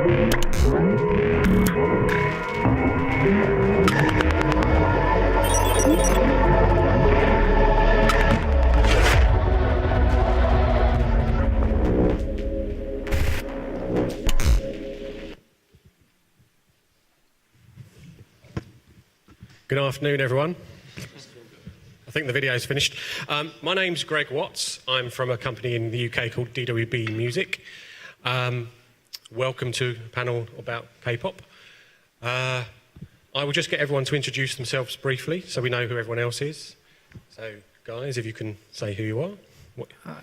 Good afternoon, everyone. I think the video's finished. My name's Greg Watts. I'm from a company in the UK called DWB Music. Welcome to a panel about K-pop. I will just get everyone to introduce themselves briefly so we know who everyone else is. So, guys, if you can say who you are.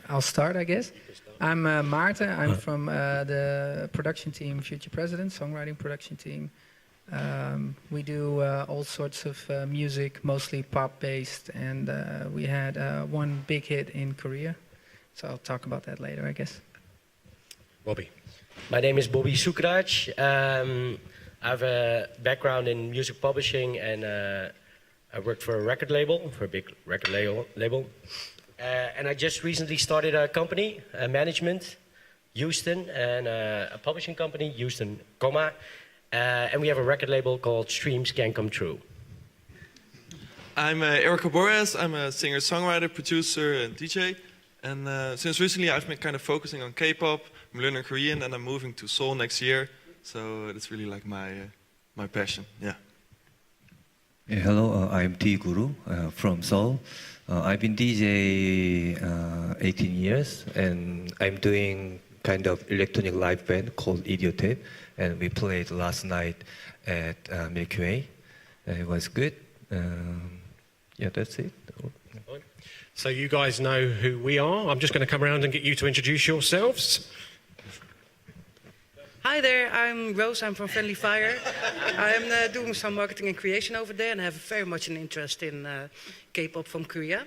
I'll start, I guess. I'm Maarten. I'm from the production team, Future President, songwriting production team. We do all sorts of music, mostly pop-based, and we had one big hit in Korea. So I'll talk about that later, I guess. Bobby. My name is Bobby Sukhraj. I have a background in music publishing, and I worked for a record label, for a big record label. And I just recently started a company, management, Houston, and a publishing company, Houston, and we have a record label called Streams Can Come True. I'm Erik Abores. I'm a singer, songwriter, producer, and DJ. And since recently, I've been kind of focusing on K-pop. I'm learning Korean, and I'm moving to Seoul next year. So it's really like my passion. Yeah. Hello, I'm Dguru from Seoul. I've been DJ 18 years, and I'm doing kind of electronic live band called Idiotape, and we played last night at Milky Way. It was good. Yeah, that's it. So you guys know who we are. I'm just going to come around and get you to introduce yourselves. Hi there, I'm Rose. I'm from Friendly Fire. I'm doing some marketing and creation over there, and I have very much an interest in K-pop from Korea.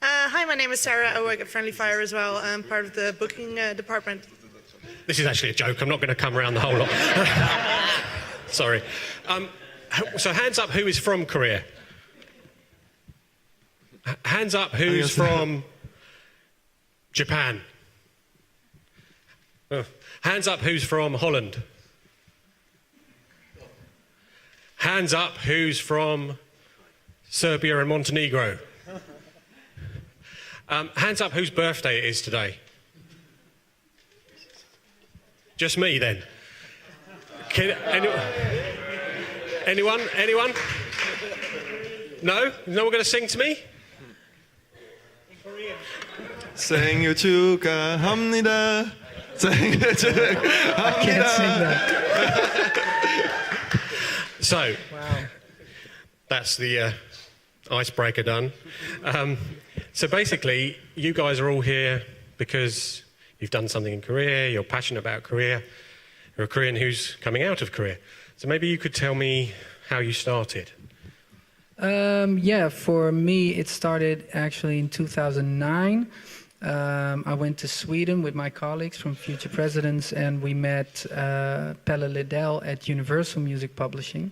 Hi, my name is Sarah. I work at Friendly Fire as well. I'm part of the booking department. This is actually a joke. I'm not going to come around the whole lot. Sorry. So hands up who is from Korea. Hands up who's from Japan. Oh. Hands up who's from Holland. Hands up who's from Serbia and Montenegro. Hands up whose birthday it is today. Just me then. Anyone? Anyone? No? No one going to sing to me? 생일 축하합니다. 생일 축하합니다. Can't sing that. So, Wow. that's the icebreaker done. So basically, you guys are all here because you've done something in Korea, you're passionate about Korea, you're a Korean who's coming out of Korea. So maybe you could tell me how you started. Yeah, for me, it started actually in 2009. I went to Sweden with my colleagues from Future Presidents, and we met Pelle Liddell at Universal Music Publishing.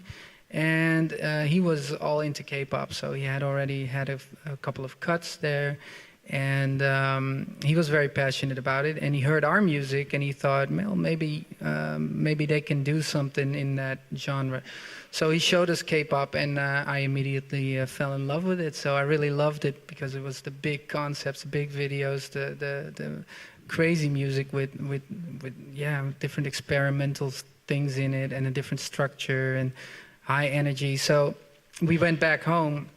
And he was all into K-pop, so he had already had a couple of cuts there. And he was very passionate about it, and he heard our music, and he thought, well, maybe they can do something in that genre. So he showed us K-pop, and I immediately fell in love with it. So I really loved it because it was the big concepts, the big videos, the crazy music with different experimental things in it, and a different structure and high energy. So we went back home.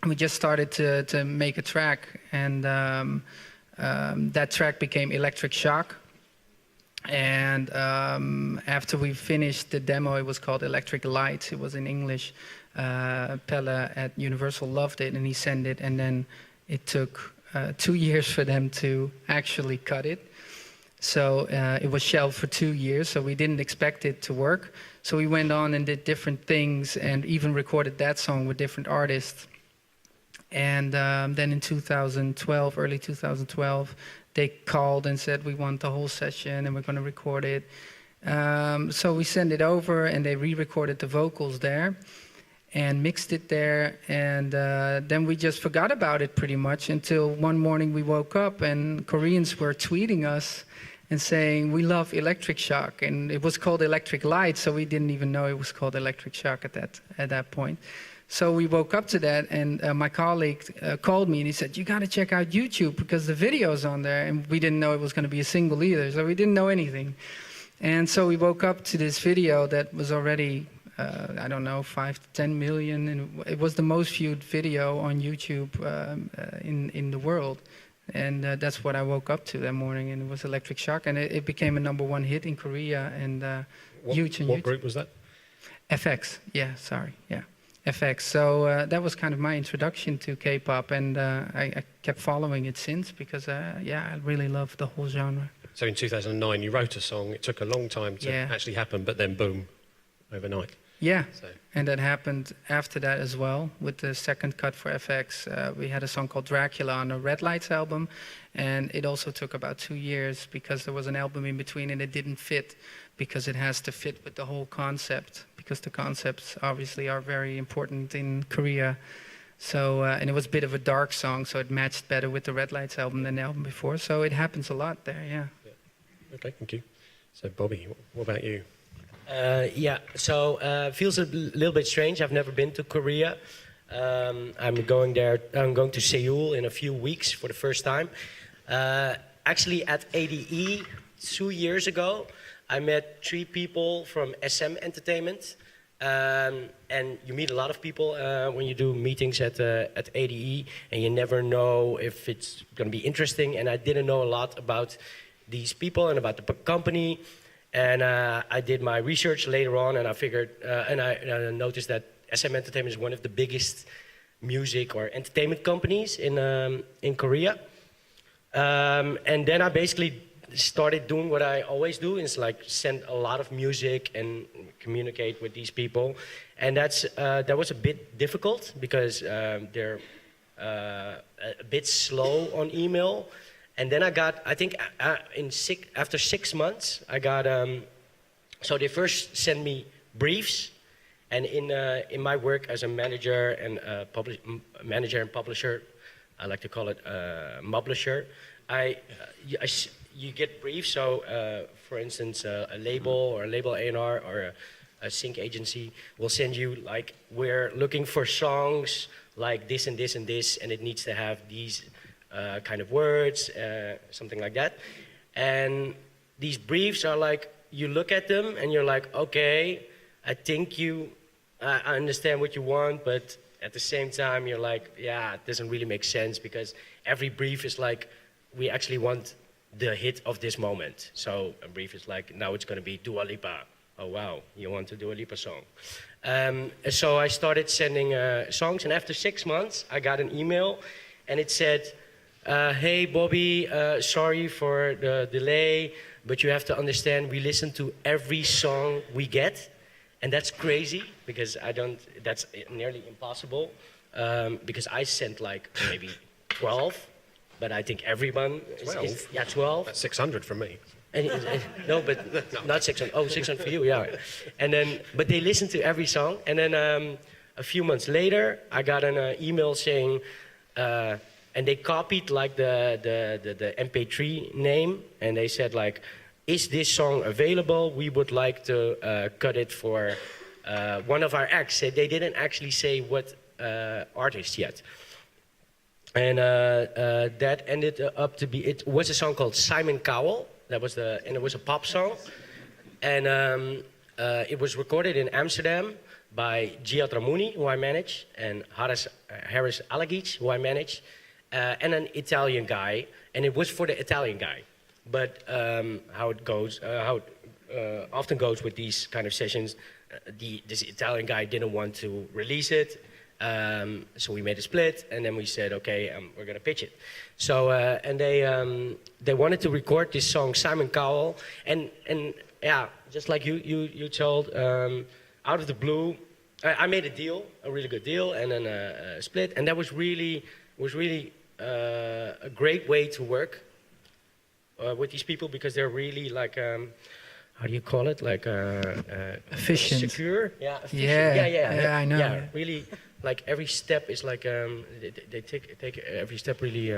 We just started to make a track, and that track became Electric Shock. And after we finished the demo, it was called Electric Light. It was in English. Pelle at Universal loved it, and he sent it. And then it took 2 years for them to actually cut it. So it was shelved for 2 years, so we didn't expect it to work. So we went on and did different things, and even recorded that song with different artists. And then in 2012, early 2012, they called and said, we want the whole session and we're going to record it. So we sent it over, and they re-recorded the vocals there and mixed it there. And then we just forgot about it pretty much until one morning we woke up and Koreans were tweeting us and saying, we love Electric Shock. And it was called Electric Light, so we didn't even know it was called Electric Shock at that point. So we woke up to that, and my colleague called me and he said, you got to check out YouTube because the video's on there. And we didn't know it was going to be a single either, so we didn't know anything. And so we woke up to this video that was already, I don't know, 5 to 10 million. And it was the most viewed video on YouTube in the world. And that's what I woke up to that morning, and it was Electric Shock. And it became a #1 hit in Korea and huge on YouTube. What group was that? FX, yeah, sorry, yeah. FX. So that was kind of my introduction to K-pop, and I kept following it since because, yeah, I really love the whole genre. So in 2009, you wrote a song. It took a long time to actually happen, but then boom, overnight. Yeah, So. and that happened after that as well. With the second cut for FX, we had a song called Dracula on a Red Lights album, and it also took about 2 years because there was an album in between and it didn't fit because it has to fit with the whole concept, because the concepts obviously are very important in Korea. So, and it was a bit of a dark song, so it matched better with the Red Lights album than the album before. So it happens a lot there, yeah. Okay, thank you. So Bobby, what about you? Yeah, so feels a little bit strange. I've never been to Korea. I'm going there. I'm going to Seoul in a few weeks for the first time. Actually, at ADE 2 years ago, I met 3 people from SM Entertainment, and you meet a lot of people when you do meetings at ADE, and you never know if it's going to be interesting. And I didn't know a lot about these people and about the company. And I did my research later on, and I figured, and I noticed that SM Entertainment is one of the biggest music or entertainment companies in Korea. And then I basically started doing what I always do, is like send a lot of music and communicate with these people. And that was a bit difficult because they're a bit slow on email. And then I got, I think after 6 months, I got, so they first sent me briefs. And in my work as a manager and publisher, I like to call it publisher, you get briefs. So, for instance, a label or a label A&R or a sync agency will send you, like, we're looking for songs like this and this and this, and it needs to have these kind of words, something like that. And these briefs are like, you look at them and you're like, okay, I think I understand what you want, but at the same time you're like, yeah, it doesn't really make sense, because every brief is like, we actually want the hit of this moment. So a brief is like, now it's going to be Dua Lipa. Oh wow, you want a Dua Lipa song. So I started sending songs, and after 6 months I got an email, and it said, hey Bobby, sorry for the delay, but you have to understand we listen to every song we get. And that's crazy, because that's nearly impossible, because I sent like maybe 12, but I think everyone 12? Yeah, 12. That's 600 from me. No, but not 600. Oh, 600 for you, yeah. And then, but they listened to every song, and then a few months later, I got an email saying, and they copied like the MP3 name, and they said like, is this song available? We would like to cut it for one of our acts. They didn't actually say what artist yet. And that ended up to be, it was a song called Simon Cowell. And it was a pop song. And it was recorded in Amsterdam by Jihad Rahmouni, who I manage, and Harris Alagic, who I manage, and an Italian guy. And it was for the Italian guy. But how it goes, often goes with these kind of sessions, this Italian guy didn't want to release it, so we made a split, and then we said, okay, we're gonna pitch it. So and they wanted to record this song, Simon Cowell, and yeah, just like you told, out of the blue, I made a deal, a really good deal, and then a split, and that was really a great way to work. With these people, because they're really like, how do you call it? Like efficient. Secure? Yeah, efficient. Yeah, I know. Yeah, really, like every step is like, they take every step really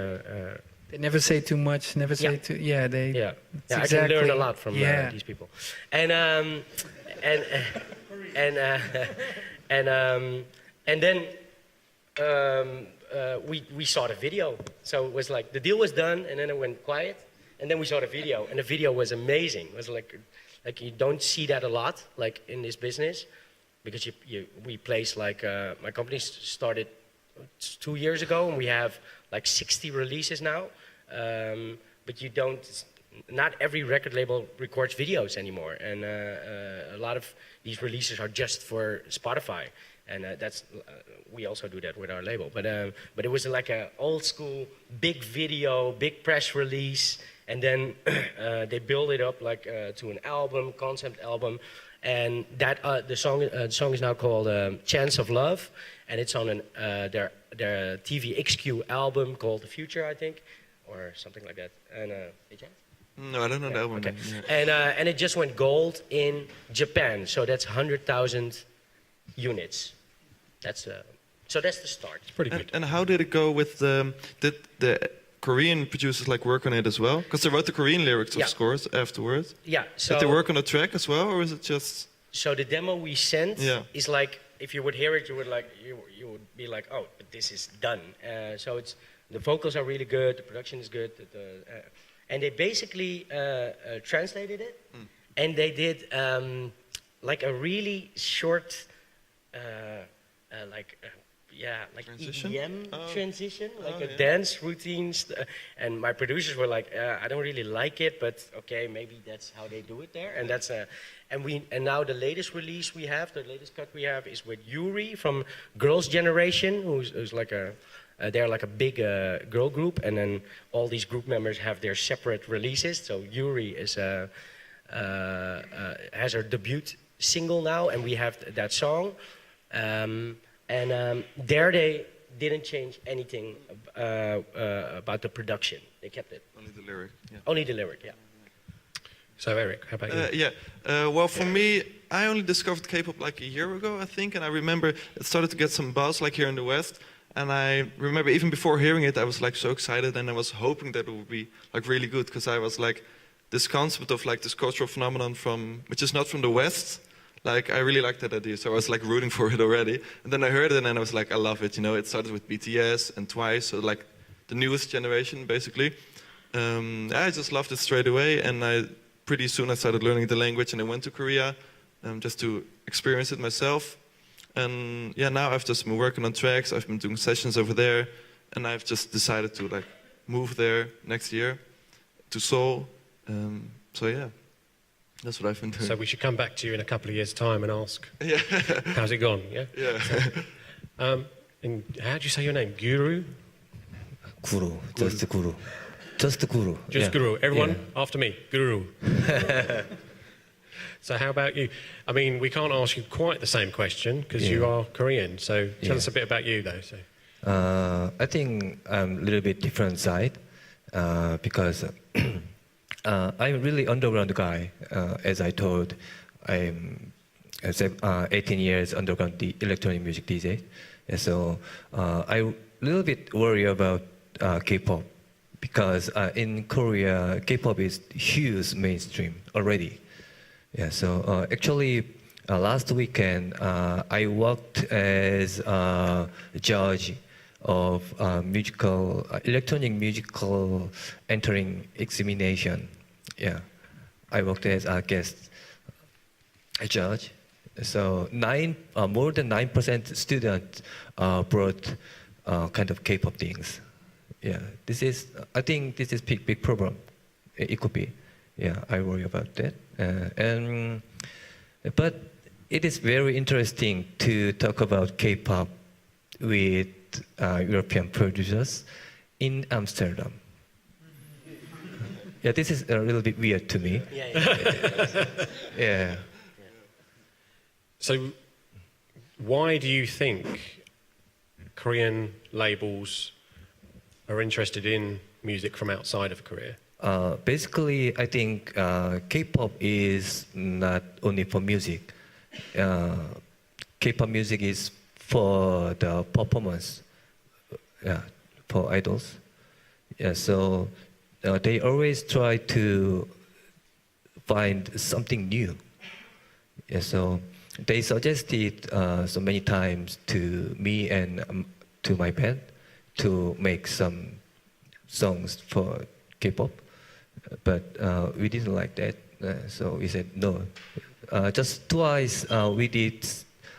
They never say too much, never say too. Yeah, they. Yeah, it's I can learn a exactly- lot from these people. And and and and then we saw the video. So it was like the deal was done, and then it went quiet, and then we saw the video, and the video was amazing. It was like you don't see that a lot, like in this business, because we place like my company started 2 years ago, and we have like 60 releases now. But you don't. Not every record label records videos anymore, and a lot of these releases are just for Spotify, and that's we also do that with our label. But it was like a old school big video, big press release, and then they build it up like to an album, concept album, and that the song is now called "Chance of Love," and it's on their TVXQ album called "The Future," I think, or something like that. And did you? No, I don't know that one. Okay. Yeah. And it just went gold in Japan, so that's 100,000 units. That's so that's the start. It's pretty good. And how did it go with did the Korean producers like work on it as well? Because they wrote the Korean lyrics of scores afterwards. Yeah. So did they work on the track as well, or is it just? So the demo we sent Yeah. is like, if you would hear it, you would would be like, oh, but this is done. So it's the vocals are really good, the production is good, and they basically translated it, and they did like a really short, like Transition? EDM transition, like a yeah. dance routines. And my producers were like, I don't really like it, but okay, maybe that's how they do it there. And that's and now the latest release we have, the latest cut we have is with Yuri from Girls' Generation, who's like a they're like a big girl group, and then all these group members have their separate releases. So Yuri is has her debut single now, and we have that song. There they didn't change anything about the production. They kept it. Only the lyric. Yeah. Only the lyric, yeah. So Erik, how about you? Well, for me, I only discovered K-pop like a year ago, I think, and I remember it started to get some buzz like here in the West. And I remember even before hearing it, I was like so excited, and I was hoping that it would be like really good, because I was like, this concept of like this cultural phenomenon which is not from the West, like I really liked that idea, so I was like rooting for it already. And then I heard it, and I was like, I love it. You know, it started with BTS and Twice, so like the newest generation basically. I just loved it straight away, and pretty soon I started learning the language, and I went to Korea just to experience it myself. And yeah, now I've just been working on tracks. I've been doing sessions over there, and I've just decided to like move there next year to Seoul. So yeah, that's what I've been doing. So we should come back to you in a couple of years' time and ask, Yeah. how's it gone? Yeah. Yeah. And how do you say your name? Guru? Guru, just Guru. Just Guru. Just yeah. Guru. Everyone Yeah. after me. Guru. So how about you? I mean, we can't ask you quite the same question because you are Korean. So tell us a bit about you, though. So. I think I'm a little bit different side because I'm a really underground guy. As I told, I'm 18 years underground electronic music DJ. So I a little bit worry about K-pop because in Korea, K-pop is huge mainstream already. Yeah, so actually last weekend I worked as a judge of electronic musical entering examination. Yeah, I worked as a guest judge. So more than 9% students brought kind of K-pop things. Yeah, I think this is big problem. It could be. Yeah, I worry about that. But it is very interesting to talk about K-pop with European producers in Amsterdam. Yeah, this is a little bit weird to me. Yeah. So why do you think Korean labels are interested in music from outside of Korea? Basically, I think K-pop is not only for music. K-pop music is for the performance, for idols. Yeah, so they always try to find something new. Yeah, so they suggested so many times to me and to my band to make some songs for K-pop, but we didn't like that, so we said no. Just twice we did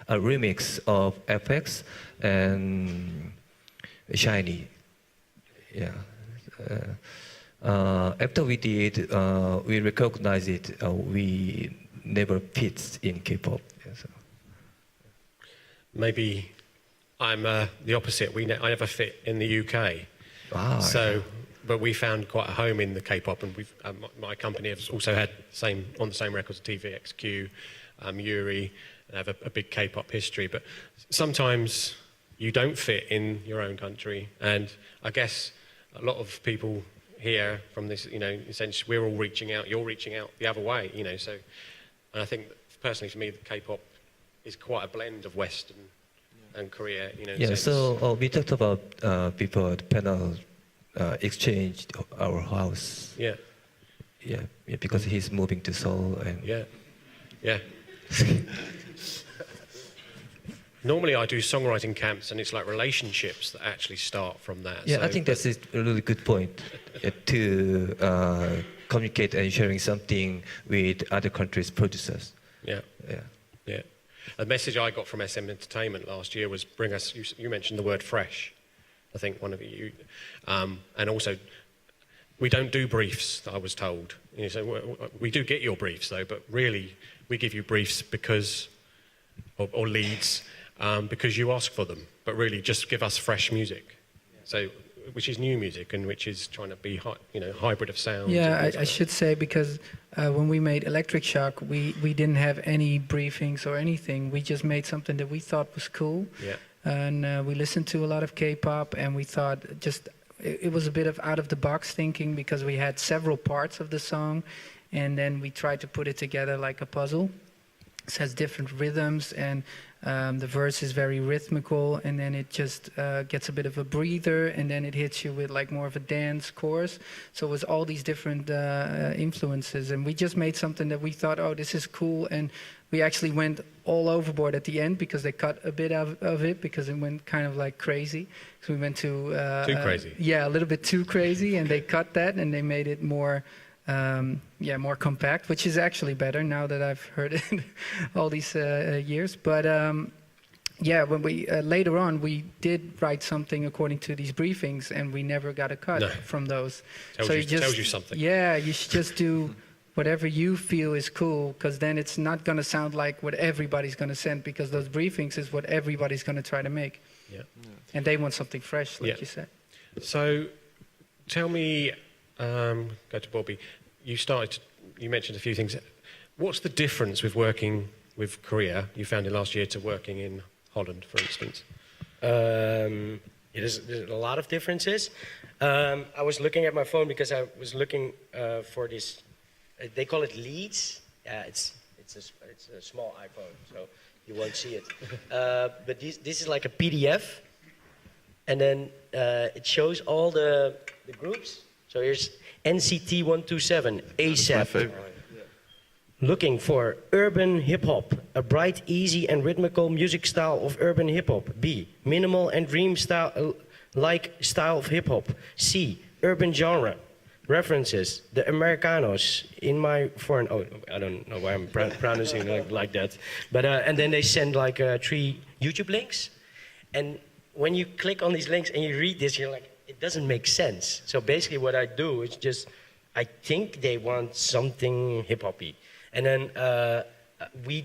a remix of FX and Shiny. Yeah. After we did, we recognized it. We never fit in K-pop. Yeah, so. Maybe I'm the opposite. I never fit in the UK. Ah, So, but we found quite a home in the K-pop, and we've my company has also had on the same records TVXQ, Yuri, and have a big K-pop history. But sometimes you don't fit in your own country, and I guess a lot of people here from this, you know, essentially we're all reaching out. You're reaching out the other way, you know. So, and I think personally for me, the K-pop is quite a blend of Western and Korea, you know. Yeah, so we talked about before the panel exchanged our house. Yeah. Yeah, yeah, because he's moving to Seoul and Yeah. Normally I do songwriting camps, and it's like relationships that actually start from that. yeah, So, I think that's a really good point to communicate and sharing something with other countries' producers. Yeah. Yeah. Yeah. A message I got from SM Entertainment last year was bring us, you mentioned the word fresh, I think one of you, and also we don't do briefs, I was told. You know, so we do get your briefs though, but really we give you briefs because, or leads, because you ask for them, but really just give us fresh music. So, which is new music and which is trying to be, you know, hybrid of sounds. Yeah, I should say, because when we made Electric Shock, we didn't have any briefings or anything. We just made something that we thought was cool. Yeah. And we listened to a lot of K-pop, and we thought it was a bit of out of the box thinking, because we had several parts of the song, and then we tried to put it together like a puzzle. It has different rhythms, and the verse is very rhythmical, and then it just gets a bit of a breather, and then it hits you with like more of a dance chorus. So it was all these different influences, and we just made something that we thought, oh, this is cool, and we actually went all overboard at the end because they cut a bit of it because it went kind of like crazy. So we went to Too crazy. Yeah, a little bit too crazy, and they cut that and they made it more. More compact, which is actually better now that I've heard it all these years. But when we later on we did write something according to these briefings, and we never got a cut from those. Tells you something. Yeah, you should just do whatever you feel is cool, because then it's not going to sound like what everybody's going to send, because those briefings is what everybody's going to try to make. Yeah. And they want something fresh, like you said. So, tell me, go to Bobby. You mentioned a few things. What's the difference with working with Korea, you found it last year, to working in Holland, for instance? There's a lot of differences. I was looking at my phone because I was looking for this. They call it leads. It's a small iPhone, so you won't see it. But this is like a PDF, and then it shows all the groups. So here's NCT 127, ASAP. Looking for urban hip-hop, a bright, easy and rhythmical music style of urban hip-hop. B, minimal and dream style, like style of hip-hop. C, urban genre. References, the Americanos in my foreign, I don't know why I'm pronouncing like that. But, and then they send like 3 YouTube links. And when you click on these links and you read this, you're like, it doesn't make sense. So basically what I do is just, I think they want something hip-hoppy. And then we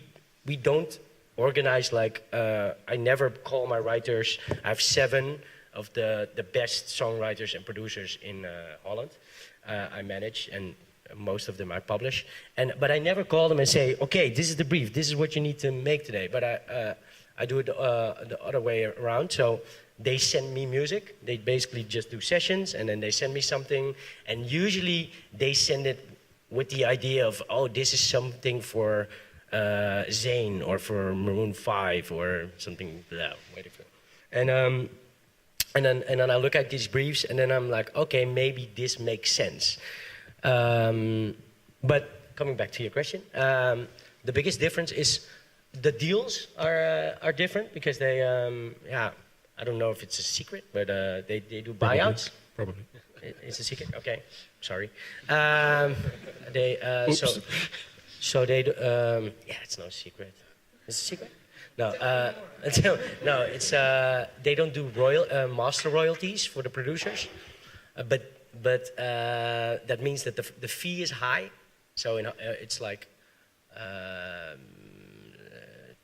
don't organize like, I never call my writers. I have 7 of the best songwriters and producers in Holland. I manage, and most of them I publish. But I never call them and say, okay, this is the brief, this is what you need to make today. But I do it the other way around. So they send me music. They basically just do sessions, and then they send me something. And usually they send it with the idea of, oh, this is something for Zayn or for Maroon 5 or something. And and then I look at these briefs, and then I'm like, okay, maybe this makes sense. But coming back to your question, the biggest difference is the deals are different because they, yeah, I don't know if it's a secret, but they do buyouts. Probably. It's a secret. Okay, sorry. So they do, yeah, it's no secret. It's a secret. No, no, it's they don't do master royalties for the producers, but that means that the fee is high, so it's like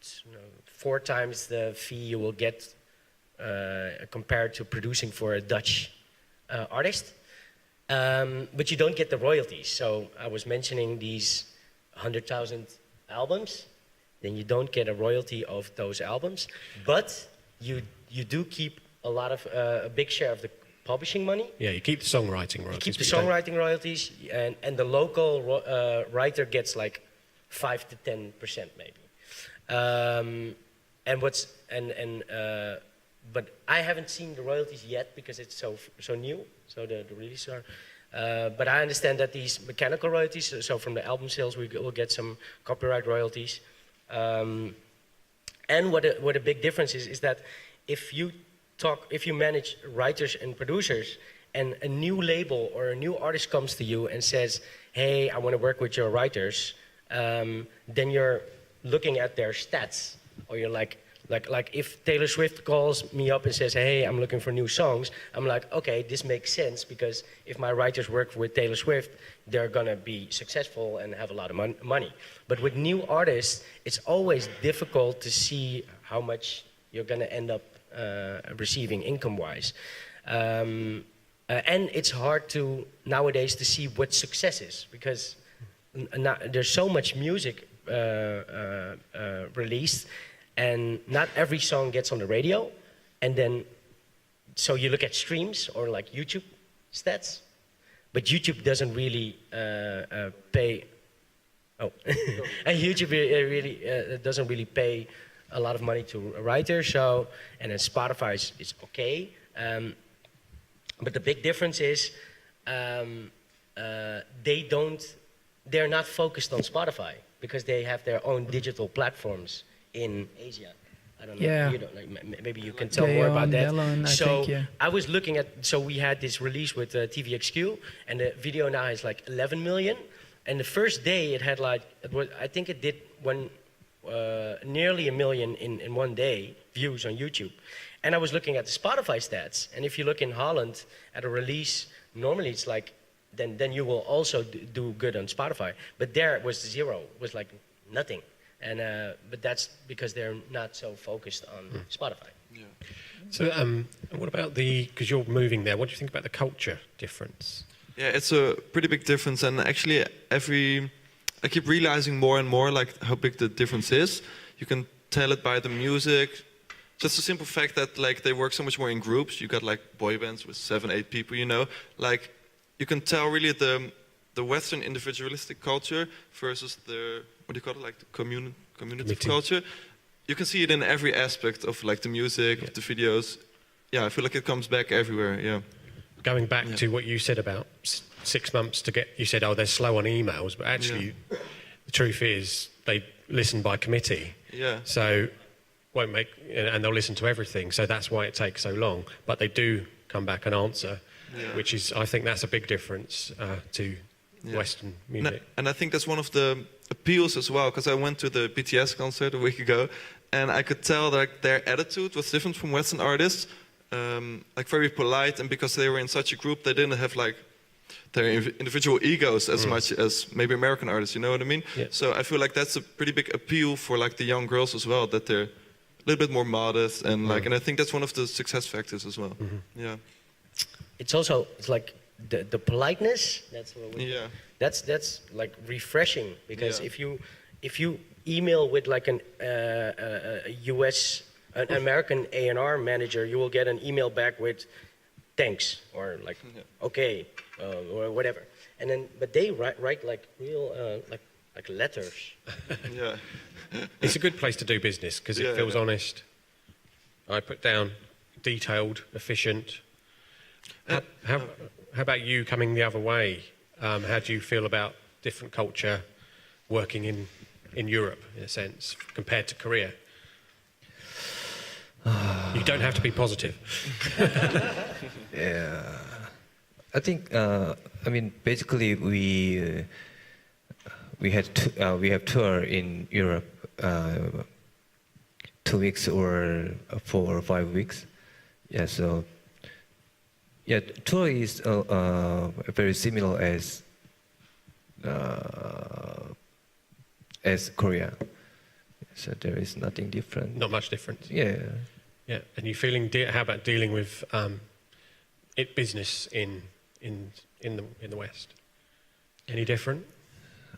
it's, 4 times the fee you will get compared to producing for a Dutch artist, but you don't get the royalties. So I was mentioning these 100,000 albums. Then you don't get a royalty of those albums, but you do keep a big share of the publishing money. Yeah, you keep the songwriting royalties. You keep the songwriting royalties, and the local writer gets like 5 to 10% maybe. But I haven't seen the royalties yet because it's so new. So the releases are. But I understand that these mechanical royalties, so from the album sales, we will get some copyright royalties. And what a big difference is that if you manage writers and producers, and a new label or a new artist comes to you and says, "Hey, I want to work with your writers," then you're looking at their stats, or you're like if Taylor Swift calls me up and says, "Hey, I'm looking for new songs," I'm like, okay, this makes sense because if my writers work with Taylor Swift, they're gonna be successful and have a lot of money. But with new artists, it's always difficult to see how much you're gonna end up receiving income-wise. And it's hard nowadays to see what success is because there's so much music released, and not every song gets on the radio, and then so you look at streams or like YouTube stats, but YouTube doesn't really pay. Oh, and YouTube really doesn't really pay a lot of money to a writer. So, and then Spotify is okay, but the big difference is they're not focused on Spotify because they have their own digital platforms in Asia. I don't know. Yeah. You don't know. Maybe you can tell more about that. I I was looking at. So we had this release with TVXQ, and the video now has like 11 million. And the first day it had like I think it did nearly 1 million in one day views on YouTube. And I was looking at the Spotify stats, and if you look in Holland at a release, normally it's like then you will also do good on Spotify. But there it was 0, it was like nothing. And but that's because they're not so focused on Spotify. Yeah. So what about because you're moving there, what do you think about the culture difference? Yeah, it's a pretty big difference, and actually I keep realizing more and more like how big the difference is. You can tell it by the music. Just the simple fact that like they work so much more in groups. You got like boy bands with 7, 8 people, you know. Like you can tell really the Western individualistic culture versus the what do you call it, like the community culture. You can see it in every aspect of like the music, of the videos. Yeah, I feel like it comes back everywhere. Yeah. Going back to what you said about 6 months to get, you said, oh, they're slow on emails, but actually the truth is they listen by committee. Yeah. So won't make, and they'll listen to everything. So that's why it takes so long. But they do come back and answer, which is, I think that's a big difference to Western music. And I think that's one of the appeals as well, because I went to the BTS concert a week ago, and I could tell that their attitude was different from Western artists. Like very polite, and because they were in such a group, they didn't have like their individual egos as much as maybe American artists. You know what I mean? Yeah. So I feel like that's a pretty big appeal for like the young girls as well, that they're a little bit more modest and like, and I think that's one of the success factors as well. Yeah. It's also like the politeness. That's what we. That's like refreshing, because if you email with like an an American A&R manager, you will get an email back with thanks or like okay or whatever, and then but they write like real like letters. It's a good place to do business because it feels honest. I put down detailed, efficient. How about you coming the other way? How do you feel about different culture working in Europe, in a sense, compared to Korea? You don't have to be positive. Yeah, I think I mean basically we have tour in Europe 2 weeks or 4 or 5 weeks. Yeah, so yeah, tour is very similar as Korea. So there is nothing different. Not much difference. Yeah. Yeah, and you feeling? How about dealing with business in the West? Any different?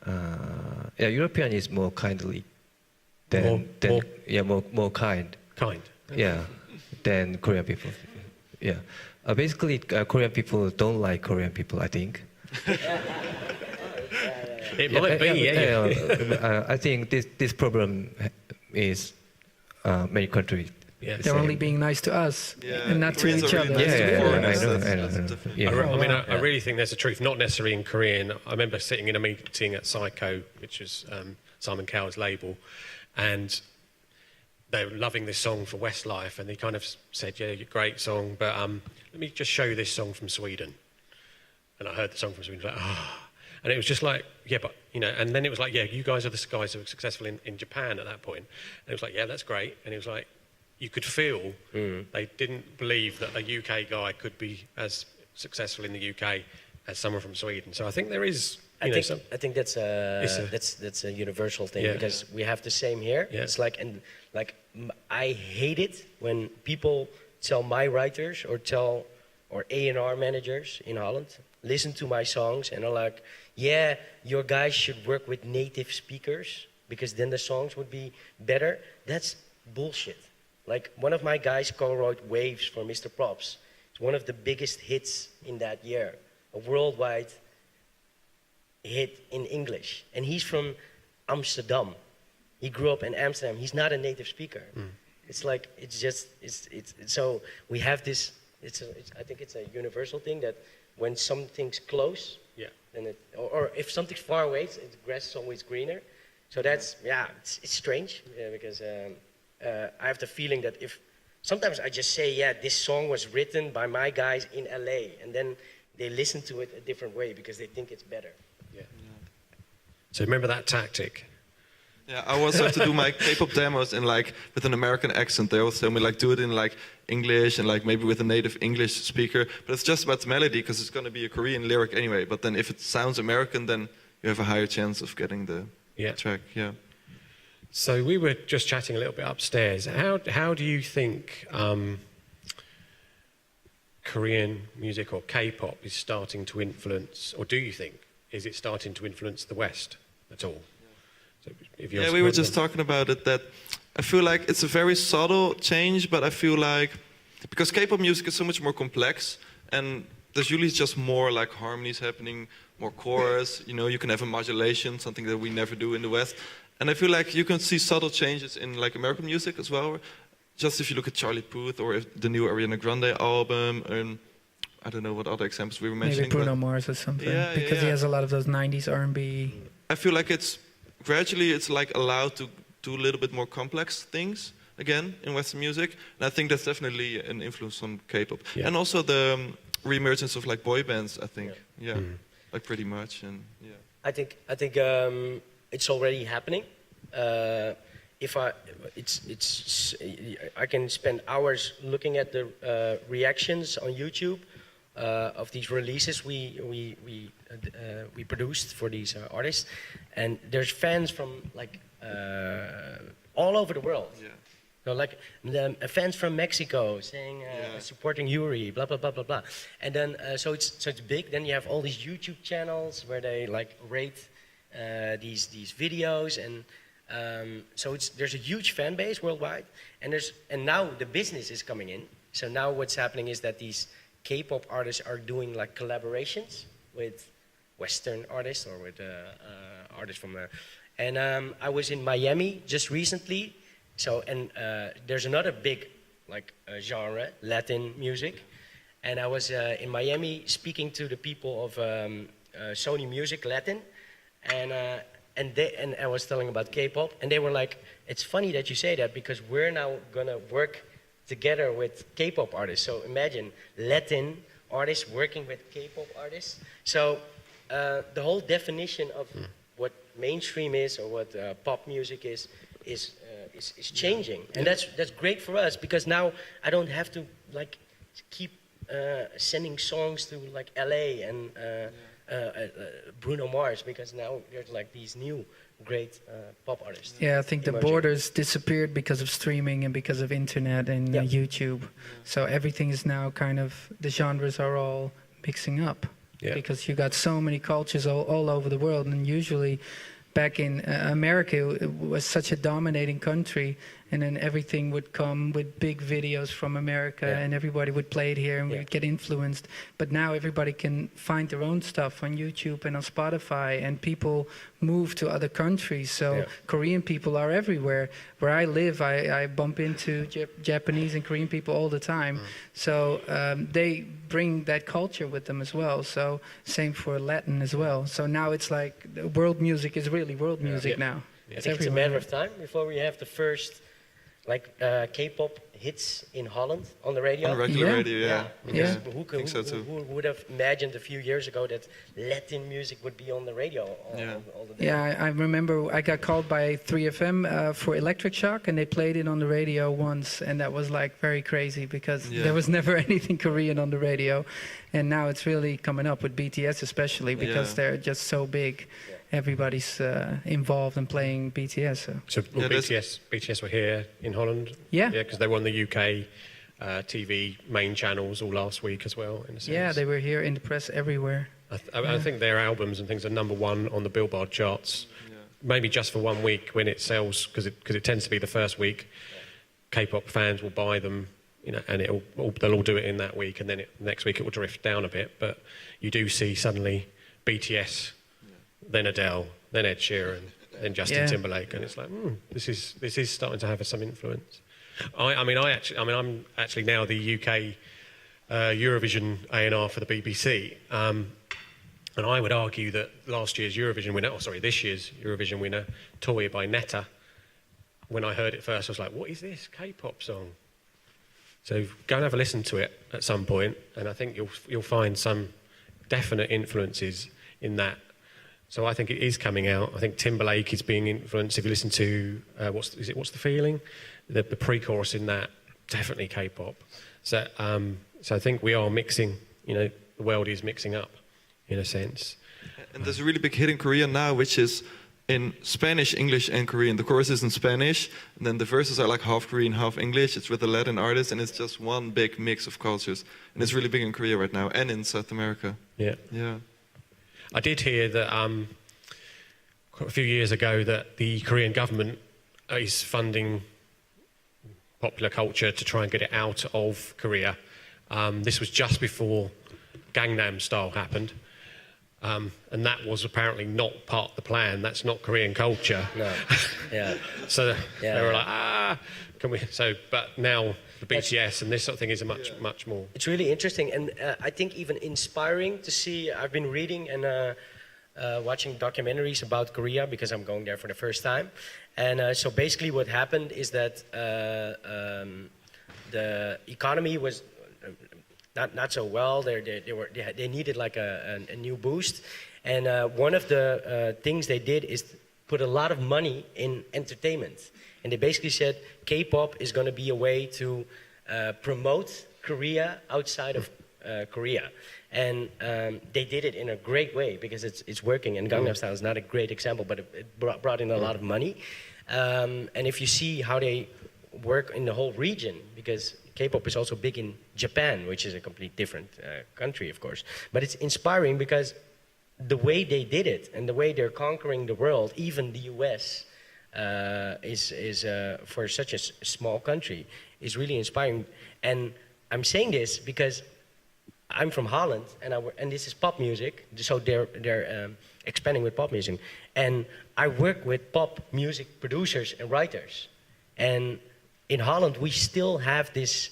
Yeah, European is more kindly more kind. Kind. Yeah, than Korean people. Yeah, basically Korean people don't like Korean people, I think. It might be. Yeah. I think this problem is many countries. Yeah. They're only being nice to us and not to Koreans each are other. really nice to Yeah, foreigners. I know. That's different. Yeah. I really think there's a truth, not necessarily in Korean. I remember sitting in a meeting at Psycho, which was Simon Cowell's label, and they were loving this song for Westlife, and he kind of said, yeah, great song, but let me just show you this song from Sweden. And I heard the song from Sweden, like, and it was just like, yeah, but, you know, and then it was like, yeah, you guys are the guys who were successful in Japan at that point. And it was like, yeah, that's great. And it was like, you could feel they didn't believe that a UK guy could be as successful in the UK as someone from Sweden. So I think there is, I think that's a universal thing, Yeah. because we have the same here. Yeah. It's like, I hate it when people tell my writers or A&R managers in Holland listen to my songs and are like, yeah, your guys should work with native speakers because then the songs would be better. That's bullshit. Like, one of my guys co-wrote Waves for Mr. Props. It's one of the biggest hits in that year, a worldwide hit in English. And he's from Amsterdam. He grew up in Amsterdam. He's not a native speaker. It's like, so we have this, I think it's a universal thing that when something's close, then or if something's far away, the grass is always greener. So that's, it's strange, because I have the feeling that sometimes I just say, yeah, this song was written by my guys in LA, and then they listen to it a different way because they think it's better. So remember that tactic. Yeah, I always have to do my K-pop demos in with an American accent. They always tell me do it in English and maybe with a native English speaker. But it's just about the melody because it's going to be a Korean lyric anyway. But then if it sounds American, then you have a higher chance of getting the track. Yeah. So we were just chatting a little bit upstairs. How do you think Korean music or K-pop is starting to influence, or do you think, is it starting to influence the West at all? So we were just talking about it, that I feel like it's a very subtle change, but I feel like because K-pop music is so much more complex, and there's usually just more harmonies happening, more chorus, you can have a modulation, something that we never do in the West. And I feel like you can see subtle changes in American music as well. Just if you look at Charlie Puth or the new Ariana Grande album, and I don't know what other examples we were mentioning. Maybe Bruno Mars or something, because he has a lot of those 90s R&B. I feel like it's allowed to do a little bit more complex things again in Western music, and I think that's definitely an influence on K-pop. Yeah. And also the re-emergence of boy bands, I think. Yeah, pretty much. And I think it's already happening. I can spend hours looking at the reactions on YouTube of these releases we produced for these artists, and there's fans from all over the world. Yeah. So fans from Mexico saying supporting Yuri, blah blah blah blah blah, and then so it's big. Then you have all these YouTube channels where they rate these videos, and so there's a huge fan base worldwide, and now the business is coming in. So now what's happening is that these K-pop artists are doing collaborations with Western artists or with artists from and I was in Miami just recently. So there's another big like genre, Latin music. And I was in Miami speaking to the people of Sony Music Latin, and I was telling about K-pop, and they were like, "It's funny that you say that because we're now gonna work together with K-pop artists." So imagine Latin artists working with K-pop artists. So the whole definition of what mainstream is or what pop music is changing, and that's great for us because now I don't have to like keep sending songs to like LA and Bruno Mars because now there's like these new great pop artists. Yeah, I think the emerging. borders disappeared because of streaming and because of internet and YouTube. So everything is now kind of, the genres are all mixing up. Yeah. Because you got so many cultures all over the world, and usually back in America it was such a dominating country, and then everything would come with big videos from America, and everybody would play it here and we'd get influenced. But now everybody can find their own stuff on YouTube and on Spotify, and people move to other countries. So Korean people are everywhere. Where I live, I bump into Japanese and Korean people all the time. So they bring that culture with them as well. So same for Latin as well. So now it's like world music is really world music now. I think it's a matter of time before we have the first like K-pop hits in Holland on the radio. On regular radio, Because I who think so too. who would have imagined a few years ago that Latin music would be on the radio all the day? Yeah, I remember I got called by 3FM for Electric Shock, and they played it on the radio once, and that was like very crazy because there was never anything Korean on the radio, and now it's really coming up with BTS especially because they're just so big. Everybody's involved in playing BTS. So BTS were here in Holland? Yeah. Yeah, because they were on the UK TV main channels all last week as well, in a sense. Yeah, they were here in the press everywhere. I think their albums and things are #1 on the Billboard charts, maybe just for 1 week when it sells, because it tends to be the first week. K-pop fans will buy them, you know, and they'll all do it in that week, and then next week it will drift down a bit. But you do see suddenly BTS, then Adele, then Ed Sheeran, then Justin Timberlake, and it's like, this is starting to have some influence. I'm actually now the UK Eurovision A&R for the BBC, and I would argue that this year's Eurovision winner, Toy by Netta, when I heard it first, I was like, what is this K-pop song? So go and have a listen to it at some point, and I think you'll find some definite influences in that. So I think it is coming out. I think Timberlake is being influenced. If you listen to What's the Feeling, the pre-chorus in that, definitely K-pop. So I think we are mixing. You know, the world is mixing up, in a sense. And there's a really big hit in Korea now, which is in Spanish, English, and Korean. The chorus is in Spanish, and then the verses are like half Korean, half English. It's with a Latin artist, and it's just one big mix of cultures. And it's really big in Korea right now, and in South America. Yeah. Yeah. I did hear that quite a few years ago that the Korean government is funding popular culture to try and get it out of Korea. This was just before Gangnam Style happened. And that was apparently not part of the plan. That's not Korean culture. No. Yeah. So they were like, can we? So, but now the BTS and this sort of thing is a much more. It's really interesting, and I think even inspiring to see. I've been reading and watching documentaries about Korea because I'm going there for the first time. And so basically, what happened is that the economy was not so well. They needed like a new boost, and one of the things they did is put a lot of money in entertainment, and they basically said K-pop is going to be a way to promote Korea outside of Korea, and they did it in a great way because it's working. And Gangnam Style is not a great example, but it brought in a lot of money, and if you see how they work in the whole region, because K-pop is also big in Japan, which is a completely different country, of course. But it's inspiring because the way they did it and the way they're conquering the world, even the US, is for such a small country, is really inspiring. And I'm saying this because I'm from Holland, and this is pop music, so they're expanding with pop music. And I work with pop music producers and writers. And in Holland, we still have this,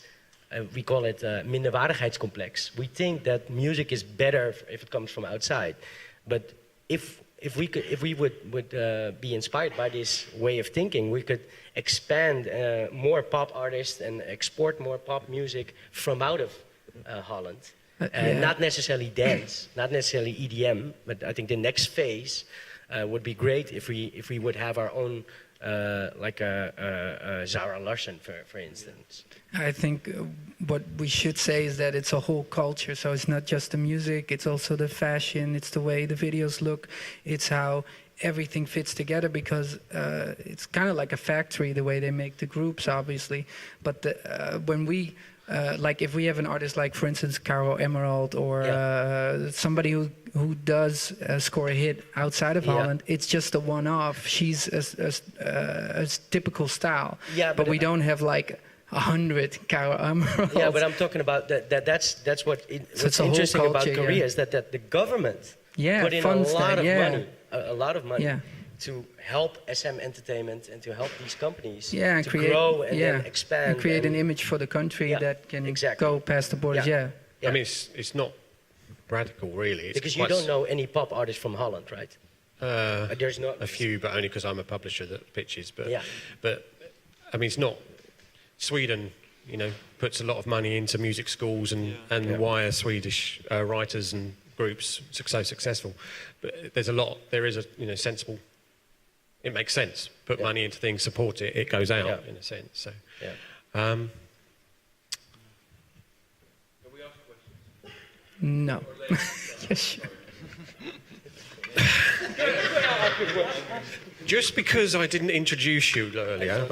we call it minderwaardigheidscomplex. We think that music is better if it comes from outside. But if we would be inspired by this way of thinking, we could expand more pop artists and export more pop music from out of Holland. Not necessarily dance, not necessarily EDM, but I think the next phase would be great if we would have our own, like Zara Larsson, for instance. I think what we should say is that it's a whole culture. So it's not just the music, it's also the fashion, it's the way the videos look, it's how everything fits together, because it's kind of like a factory, the way they make the groups, obviously. But when we, like if we have an artist like, for instance, Caro Emerald, or somebody who does score a hit outside of Holland, it's just a one-off. She's a typical style. Yeah, but we don't have like 100 Caro Emeralds. Yeah, but I'm talking about that's what's interesting about Korea, is that the government put in a lot of money to help SM Entertainment and to help these companies to grow and then expand. And create an image for the country that can go past the borders. I mean, it's not radical, really. It's because you don't know any pop artists from Holland, right? There's not a few, but only because I'm a publisher that pitches. But I mean, it's not. Sweden, you know, puts a lot of money into music schools and why are Swedish writers and groups so successful. But there is a sensible, it makes sense. Put money into things, support it, it goes out in a sense. So, Can we ask questions? No. Yes, sure. Just because I didn't introduce you earlier,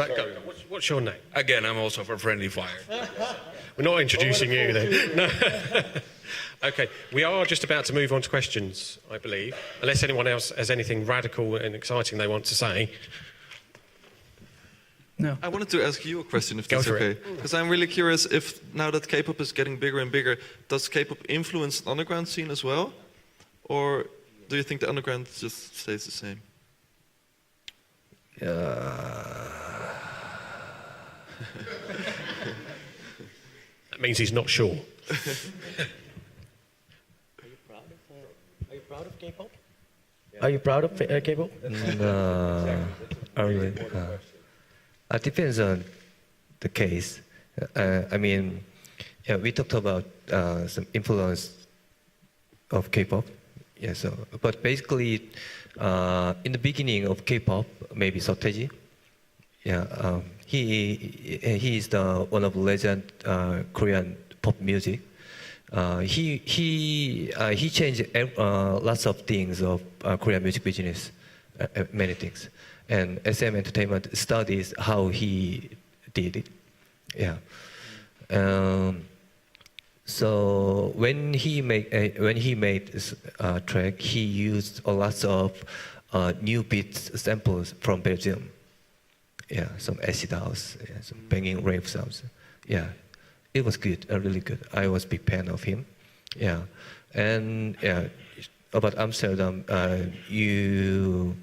what's your name? Again, I'm also from Friendly Fire. We're not introducing you then. No. Okay, we are just about to move on to questions, I believe, unless anyone else has anything radical and exciting they want to say. No. I wanted to ask you a question, if that's okay. Because I'm really curious if, now that K-pop is getting bigger and bigger, does K-pop influence the underground scene as well? Or do you think the underground just stays the same? That means he's not sure. Are you proud of K-pop? Are you proud of K-pop? Really? It depends on the case. I mean, we talked about some influence of K-pop. Yeah, so, but basically, in the beginning of K-pop, maybe Sukhraj, he is one of the legend Korean pop music. He changed lots of things of Korean music business, many things, and SM Entertainment studies how he did it. Yeah. So when he made this track, he used a lot of new beats samples from Belgium. Yeah, some acid house, some banging rave sounds. Yeah, it was good, really good. I was a big fan of him. Yeah, and about Amsterdam, you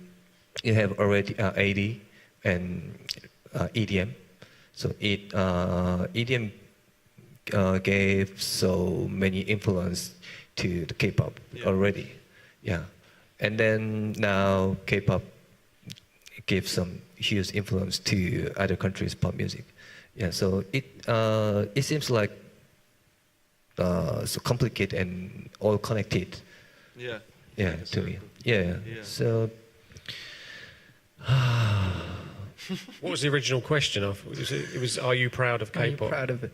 have already ADE and EDM. So EDM gave so many influence to the K-pop already. Yeah, and then now K-pop gives some huge influence to other countries' pop music. Yeah, so it seems like so complicated and all connected. Yeah. Yeah, to me. Yeah. So. What was the original question? It was, are you proud of K-pop? Are you proud of it?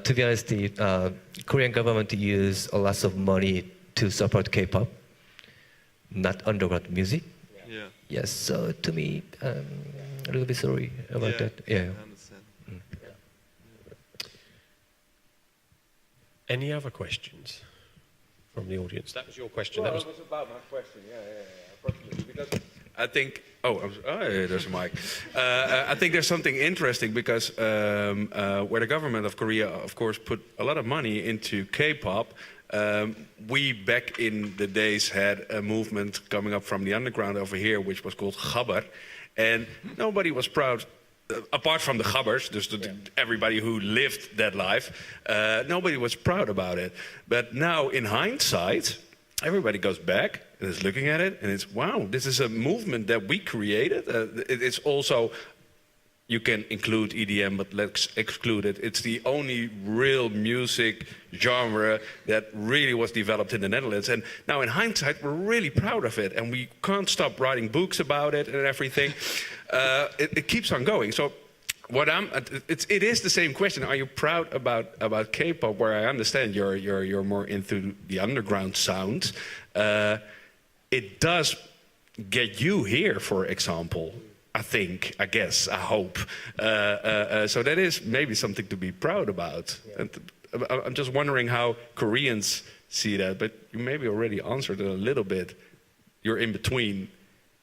To be honest, the Korean government use a lot of money to support K-pop, not underground music. Yeah. Yes, so to me, a little bit sorry about that. Yeah. I understand. Any other questions from the audience? That was your question. Well, that was about my question. Approximately. Because I think. There's a mic. I think there's something interesting because where the government of Korea, of course, put a lot of money into K-pop, We back in the days had a movement coming up from the underground over here, which was called Gabber, and nobody was proud. Apart from the gabbers, dus everybody who lived that life, nobody was proud about it. But now, in hindsight, everybody goes back and is looking at it, and it's, wow, this is a movement that we created. It's also, you can include EDM, but let's exclude it. It's the only real music genre that really was developed in the Netherlands. And now, in hindsight, we're really proud of it, and we can't stop writing books about it and everything. It keeps on going. So, it is the same question. Are you proud about K-pop? Where I understand you're more into the underground sound. It does get you here, for example. I guess, I hope. So that is maybe something to be proud about. Yeah. And I'm just wondering how Koreans see that, but you maybe already answered it a little bit. You're in between.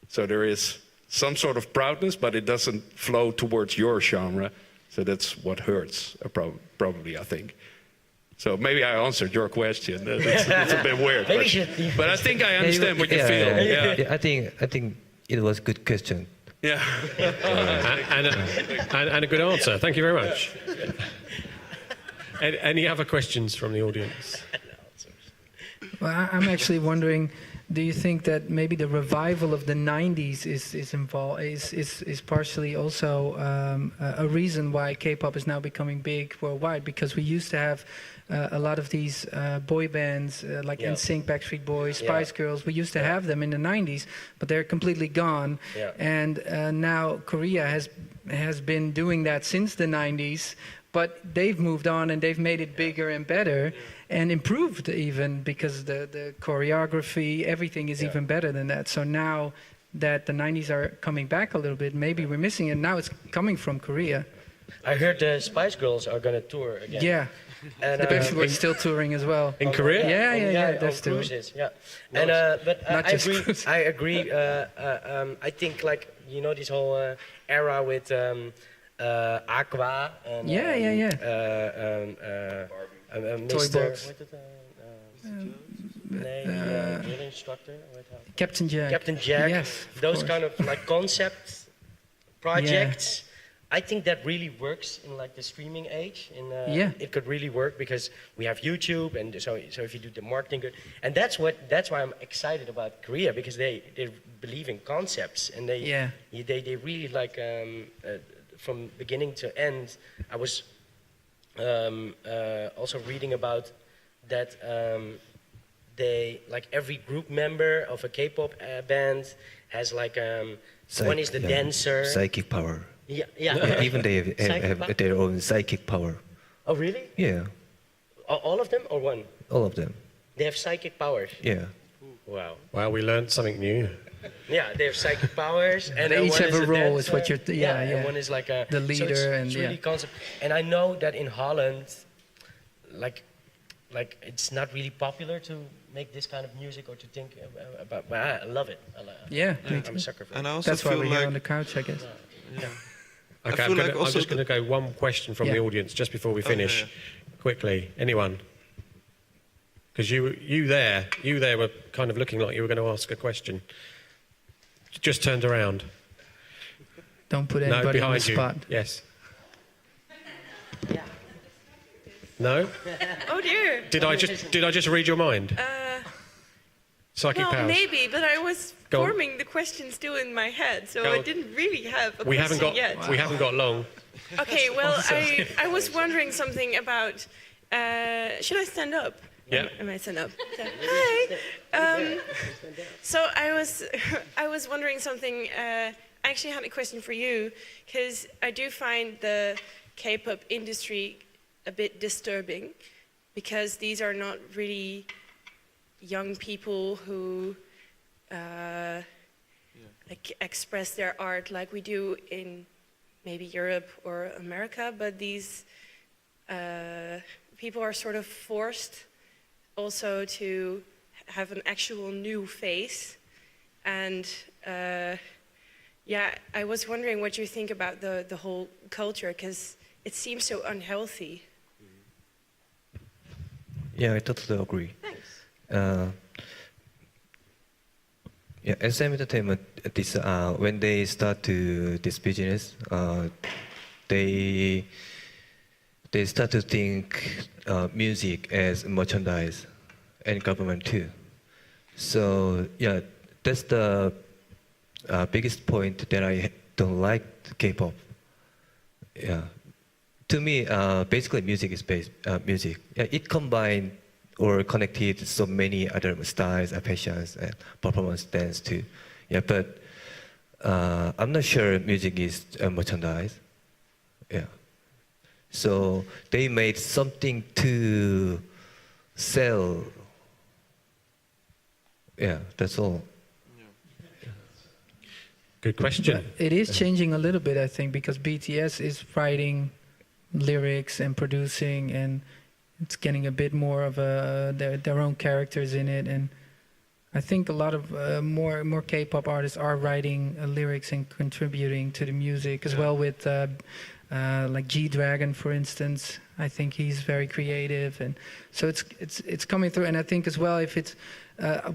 So there is some sort of proudness, but it doesn't flow towards your genre. So that's what hurts, probably, I think. So maybe I answered your question. That's a bit weird. But I think I understand what you feel. Yeah. I think it was a good question. Yeah. and a good answer. Thank you very much. Any other questions from the audience? Well, I'm actually wondering, do you think that maybe the revival of the 90s is partially also a reason why K-pop is now becoming big worldwide? Because we used to have a lot of these boy bands like NSYNC, Backstreet Boys, Spice Girls. We used to have them in the 90s, but they're completely gone. Yeah. And now Korea has been doing that since the 90s, but they've moved on and they've made it bigger and better and improved even, because the choreography, everything is even better than that. So now that the 90s are coming back a little bit, maybe we're missing it. Now it's coming from Korea. I heard the Spice Girls are going to tour again. Yeah. And the Backstreet Boys still touring as well. In Korea? Yeah. They're still. Cruises, yeah. And but I agree. I think, like, you know, this whole era with Aqua and Toy Box. Instructor. Captain Jack. Captain Jack. Yes. Those kind of like concept projects. Yeah. I think that really works in like the streaming age. It could really work because we have YouTube, and so if you do the marketing good, and that's why I'm excited about Korea, because they believe in concepts, and they really like from beginning to end. I was also reading about that they, like, every group member of a K-pop band has like one is the dancer, psychic power. Yeah. Even they have their own psychic power. Oh, really? Yeah. All of them or one? All of them. They have psychic powers? Yeah. Wow. Well, we learned something new. Yeah, they have psychic powers, and they each have a role. Is what you're. And one is like the leader, so and it's really concept. And I know that in Holland, like it's not really popular to make this kind of music or to think about. But I love it. I'm a sucker for it. And I also That's why feel we're like here on the couch, I guess. Yeah. Okay, I'm just going to go one question from the audience just before we finish. Quickly, anyone? Because you there were kind of looking like you were going to ask a question. Just turned around. Don't put anybody on the spot. Yes. No? Oh dear. Did I just read your mind? Psychic powers. Maybe, but I was forming the question still in my head, so I didn't really have a question yet. We haven't got long. Okay, well, I was wondering something about. Should I stand up? Yeah. Am I stand up? Hi. So I was wondering something. I actually had a question for you, because I do find the K-pop industry a bit disturbing, because these are not really young people who like express their art like we do in maybe Europe or America, but these people are sort of forced also to have an actual new face. And I was wondering what you think about the whole culture, because it seems so unhealthy. Yeah, I totally agree. Thanks. Yeah, SM Entertainment, when they start to this business, they start to think music as merchandise and government too. So yeah, that's the biggest point that I don't like K-pop. Yeah, to me, basically music is music. Yeah, it combined or connected so many other styles, passions, and performance dance too. Yeah, but I'm not sure music is merchandise. Yeah. So they made something to sell. Yeah, that's all. Good question. But it is changing a little bit, I think, because BTS is writing lyrics and producing, and it's getting a bit more of their own characters in it. And I think a lot of more K-pop artists are writing lyrics and contributing to the music as well. With like G-Dragon, for instance, I think he's very creative, and so it's coming through. And I think as well, if it's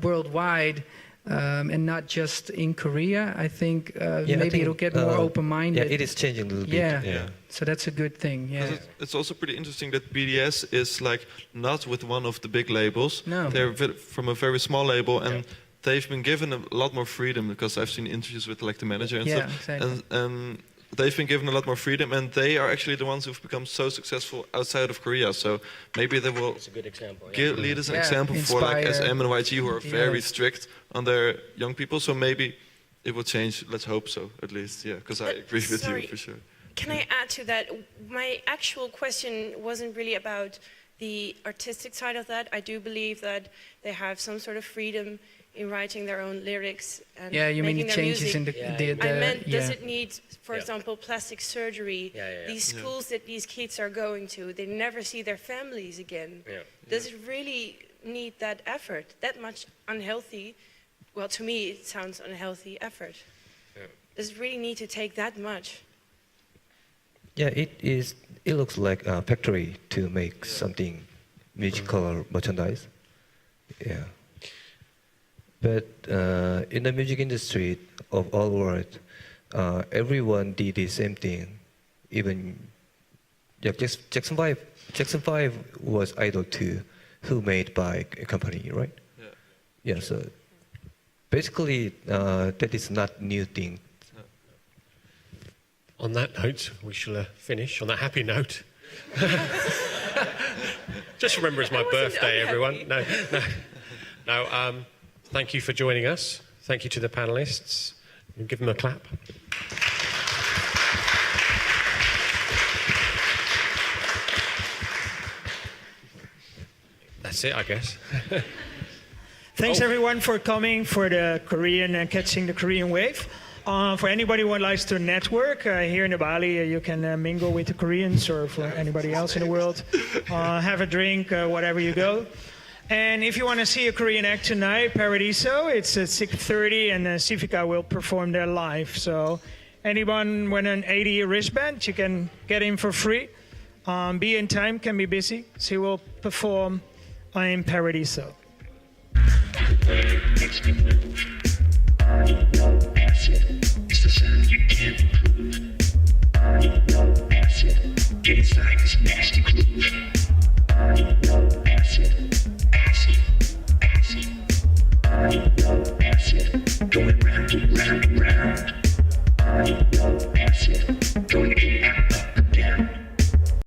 worldwide. And not just in Korea, I think maybe it'll get more open-minded. Yeah, it is changing a little bit. Yeah. So that's a good thing. Yeah. It's also pretty interesting that BTS is like not with one of the big labels. No. They're from a very small label, and they've been given a lot more freedom, because I've seen interviews with like the manager and stuff. Exactly. And they've been given a lot more freedom, and they are actually the ones who've become so successful outside of Korea. So maybe they will It's a good example. lead as an example for like SM and YG, who are very strict on their young people. So maybe it will change. Let's hope so, at least. Yeah, because I agree with you for sure. Can I add to that? My actual question wasn't really about the artistic side of that. I do believe that they have some sort of freedom in writing their own lyrics and you mean making the their changes music. in the I meant, does it need, for example, plastic surgery? Yeah. These schools that these kids are going to, they never see their families again. Yeah. Does it really need that effort, that much unhealthy? Well, to me, it sounds unhealthy effort. Yeah. Does it really need to take that much? Yeah, it is. It looks like a factory to make something musical merchandise. Yeah. But in the music industry of all world, everyone did the same thing. Even Jackson 5 was Idol 2, who made by a company, right? Yeah. So basically, that is not new thing. On that note, we shall finish on that happy note. Just remember it's my birthday, everyone. No. Thank you for joining us. Thank you to the panelists. Give them a clap. That's it, I guess. Thanks everyone for coming for the Korean and catching the Korean wave. For anybody who likes to network, here in the Bali, you can mingle with the Koreans, or for anybody else in the world. Have a drink, wherever you go. And if you want to see a Korean act tonight, Paradiso, it's at 6:30, and Civica will perform there live. So anyone with an ADE wristband, you can get in for free. Be in time, can be busy. She will perform in Paradiso. It's the sound you can't prove. Acid inside this nasty groove.